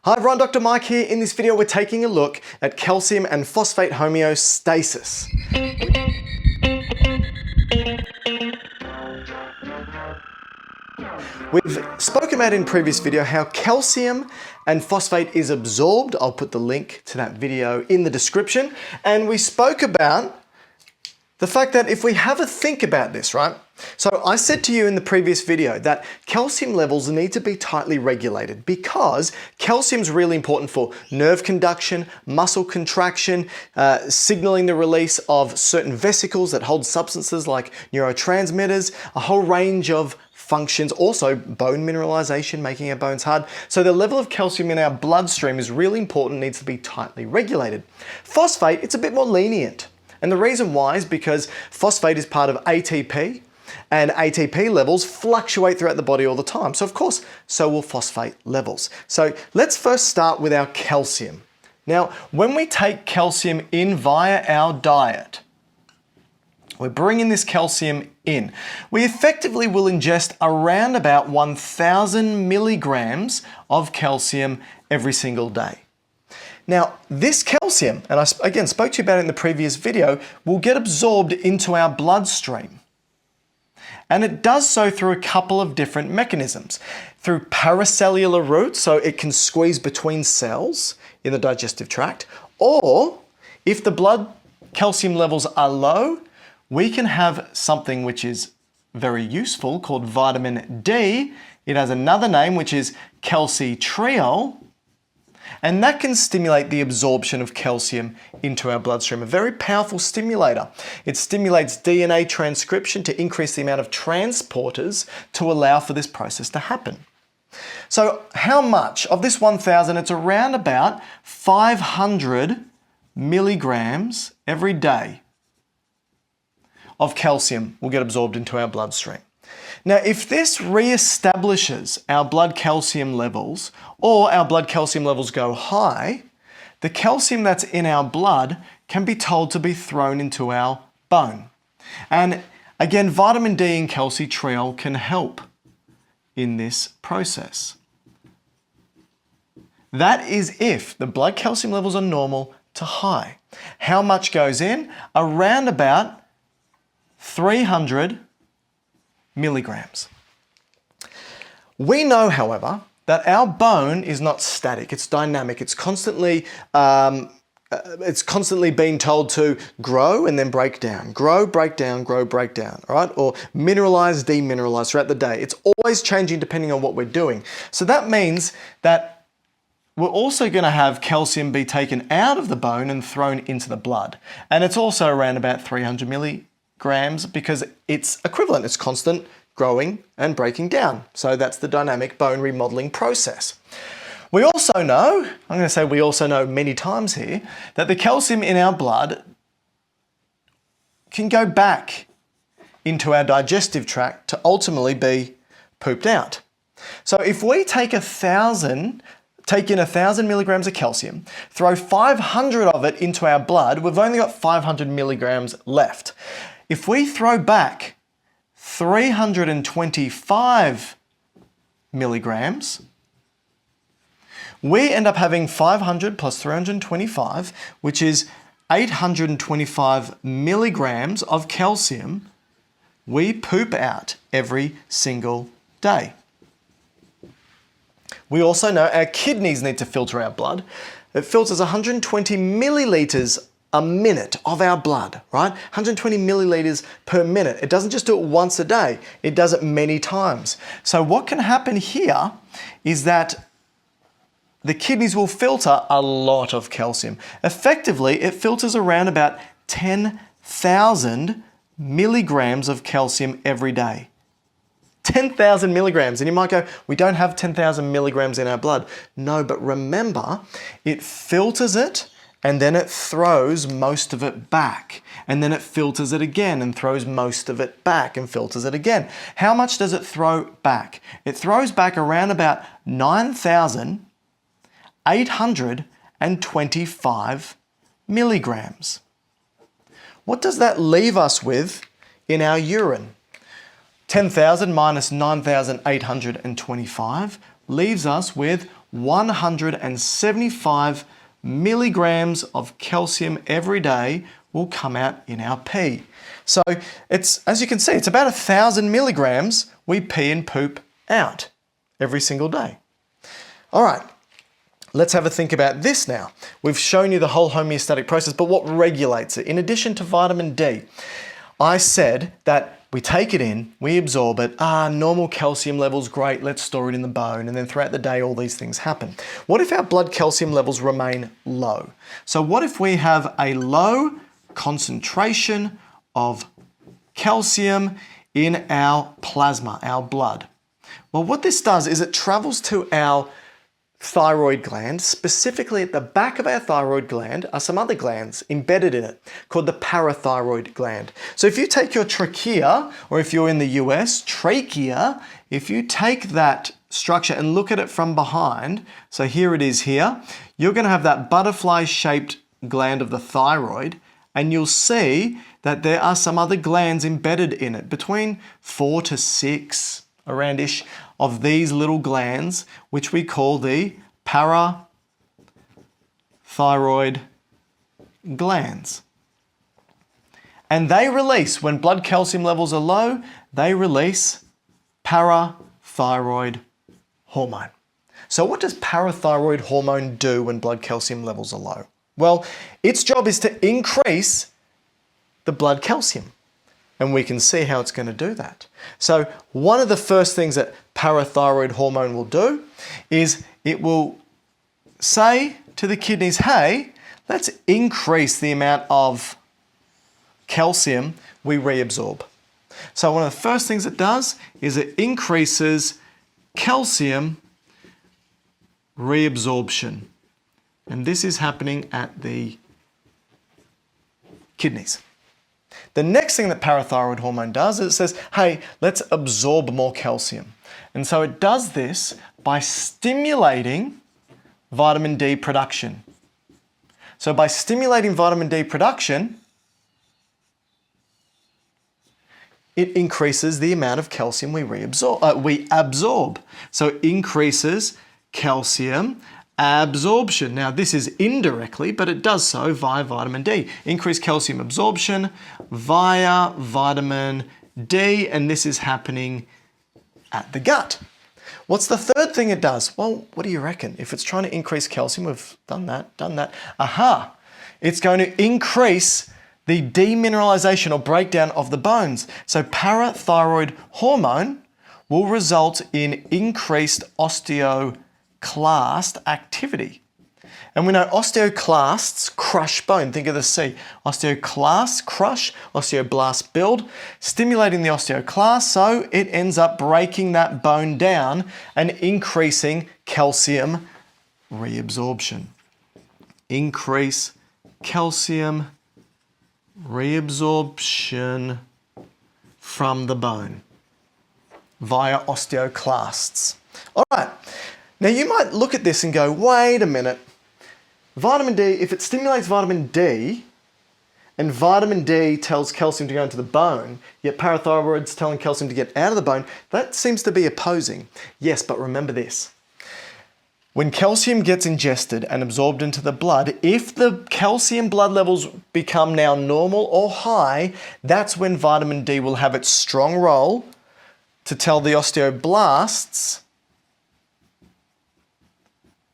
Hi everyone, Dr. Mike here. In this video, we're taking a look at calcium and phosphate homeostasis. We've spoken about in previous video how calcium and phosphate is absorbed. I'll put the link to that video in the description. And we spoke about the fact that if we have a think about this, right? So I said to you in the previous video that calcium levels need to be tightly regulated because calcium is really important for nerve conduction, muscle contraction, signaling the release of certain vesicles that hold substances like neurotransmitters, a whole range of functions, also bone mineralization, making our bones hard. So the level of calcium in our bloodstream is really important, needs to be tightly regulated. Phosphate, it's a bit more lenient. And the reason why is because phosphate is part of ATP, and ATP levels fluctuate throughout the body all the time. So of course, so will phosphate levels. So let's first start with our calcium. Now, when we take calcium in via our diet, we're bringing this calcium in. We effectively will ingest around about 1,000 milligrams of calcium every single day. Now, this calcium, and I again spoke to you about it in the previous video, will get absorbed into our bloodstream. And it does so through a couple of different mechanisms. Through paracellular route, so it can squeeze between cells in the digestive tract, or if the blood calcium levels are low, we can have something which is very useful called vitamin D. It has another name, which is calcitriol. And that can stimulate the absorption of calcium into our bloodstream, a very powerful stimulator. It stimulates DNA transcription to increase the amount of transporters to allow for this process to happen. So how much of this 1,000? It's around about 500 milligrams every day of calcium will get absorbed into our bloodstream. Now, if this reestablishes our blood calcium levels or our blood calcium levels go high, the calcium that's in our blood can be told to be thrown into our bone. And again, vitamin D and calcitriol can help in this process. That is if the blood calcium levels are normal to high. How much goes in? Around about 300 milligrams. We know, however, that our bone is not static, it's dynamic. It's constantly being told to grow and then break down. Grow, break down, grow, break down, all right? Or mineralize, demineralize throughout the day. It's always changing depending on what we're doing. So that means that we're also going to have calcium be taken out of the bone and thrown into the blood. And it's also around about 300 milligrams because it's equivalent. It's constant growing and breaking down. So that's the dynamic bone remodeling process. We also know, I'm going to say we also know many times here, that the calcium in our blood can go back into our digestive tract to ultimately be pooped out. So if we take in 1,000 milligrams of calcium, throw 500 of it into our blood, we've only got 500 milligrams left. If we throw back 325 milligrams, we end up having 500 plus 325, which is 825 milligrams of calcium we poop out every single day. We also know our kidneys need to filter our blood. It filters 120 milliliters a minute of our blood, right? 120 milliliters per minute. It doesn't just do it once a day, it does it many times. So what can happen here is that the kidneys will filter a lot of calcium. Effectively, it filters around about 10,000 milligrams of calcium every day. 10,000 milligrams. And you might go, we don't have 10,000 milligrams in our blood. No, but remember, it filters it and then it throws most of it back. And then it filters it again and throws most of it back and filters it again. How much does it throw back? It throws back around about 9,825 milligrams. What does that leave us with in our urine? 10,000 minus 9,825 leaves us with 175 milligrams of calcium every day will come out in our pee. So it's, as you can see, it's about 1,000 milligrams we pee and poop out every single day. All right, let's have a think about this now. We've shown you the whole homeostatic process, but what regulates it? In addition to vitamin D, I said that we take it in, we absorb it, normal calcium levels, great, let's store it in the bone, and then throughout the day all these things happen. What if our blood calcium levels remain low? So what if we have a low concentration of calcium in our plasma, our blood? Well, what this does is it travels to our thyroid gland. Specifically at the back of our thyroid gland are some other glands embedded in it called the parathyroid gland. So if you take your trachea, or if you're in the US, trachea, if you take that structure and look at it from behind, so here it is here, you're going to have that butterfly-shaped gland of the thyroid, and you'll see that there are some other glands embedded in it, between 4 to 6 around-ish of these little glands, which we call the parathyroid glands. And they release, when blood calcium levels are low, they release parathyroid hormone. So what does parathyroid hormone do when blood calcium levels are low? Well, its job is to increase the blood calcium. And we can see how it's going to do that. So one of the first things that parathyroid hormone will do is it will say to the kidneys, hey, let's increase the amount of calcium we reabsorb. So one of the first things it does is it increases calcium reabsorption. And this is happening at the kidneys. The next thing that parathyroid hormone does is it says, hey, let's absorb more calcium. And so it does this by stimulating vitamin D production. So by stimulating vitamin D production, it increases the amount of calcium we absorb. So it increases calcium absorption. Now this is indirectly, but it does so via vitamin D. Increased calcium absorption via vitamin D, and this is happening at the gut. What's the third thing it does? Well, what do you reckon? If it's trying to increase calcium, we've done that. Aha! It's going to increase the demineralization or breakdown of the bones. So parathyroid hormone will result in increased osteoclast activity. And we know osteoclasts crush bone. Think of the C. Osteoclasts crush, osteoblasts build, stimulating the osteoclast, so it ends up breaking that bone down and increasing calcium reabsorption. Increase calcium reabsorption from the bone via osteoclasts. All right. Now you might look at this and go, wait a minute, vitamin D, if it stimulates vitamin D, and vitamin D tells calcium to go into the bone, yet parathyroid's telling calcium to get out of the bone, that seems to be opposing. Yes, but remember this. When calcium gets ingested and absorbed into the blood, if the calcium blood levels become now normal or high, that's when vitamin D will have its strong role to tell the osteoblasts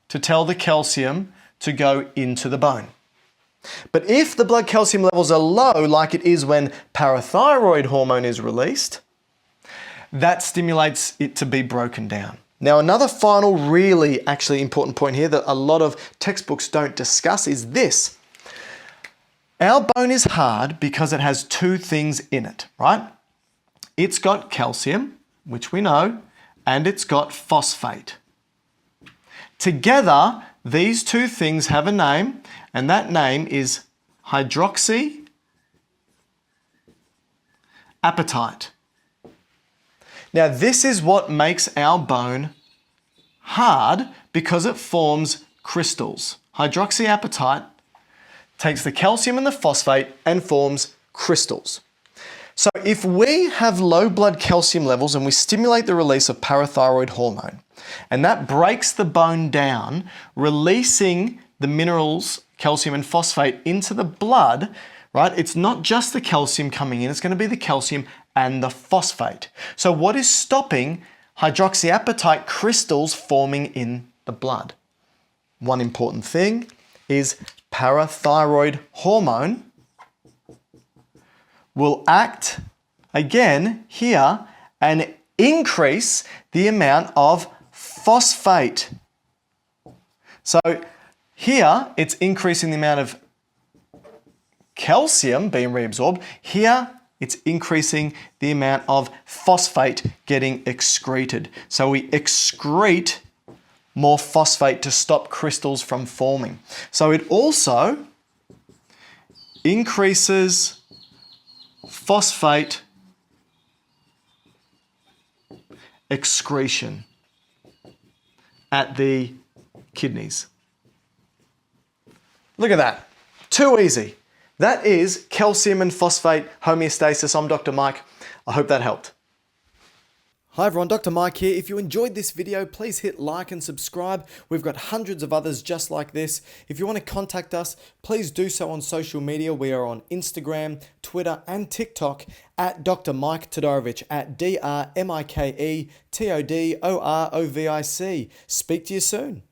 to tell the calcium to go into the bone. But if the blood calcium levels are low, like it is when parathyroid hormone is released, that stimulates it to be broken down. Now, another final really actually important point here that a lot of textbooks don't discuss is this. Our bone is hard because it has two things in it, right? It's got calcium, which we know, and it's got phosphate. Together, these two things have a name, and that name is hydroxyapatite. Now, this is what makes our bone hard because it forms crystals. Hydroxyapatite takes the calcium and the phosphate and forms crystals. So if we have low blood calcium levels and we stimulate the release of parathyroid hormone, And that breaks the bone down, releasing the minerals, calcium and phosphate, into the blood, right? It's not just the calcium coming in, it's going to be the calcium and the phosphate. So what is stopping hydroxyapatite crystals forming in the blood? One important thing is parathyroid hormone will act again here and increase the amount of phosphate. So here it's increasing the amount of calcium being reabsorbed. Here it's increasing the amount of phosphate getting excreted. So we excrete more phosphate to stop crystals from forming. So it also increases phosphate excretion at the kidneys. Look at that. Too easy. That is calcium and phosphate homeostasis. I'm Dr. Mike. I hope that helped. Hi everyone, Dr. Mike here. If you enjoyed this video, please hit like and subscribe. We've got hundreds of others just like this. If you want to contact us, please do so on social media. We are on Instagram, Twitter, and TikTok at Dr. Mike Todorovic, at DrMiketodorovic. Speak to you soon.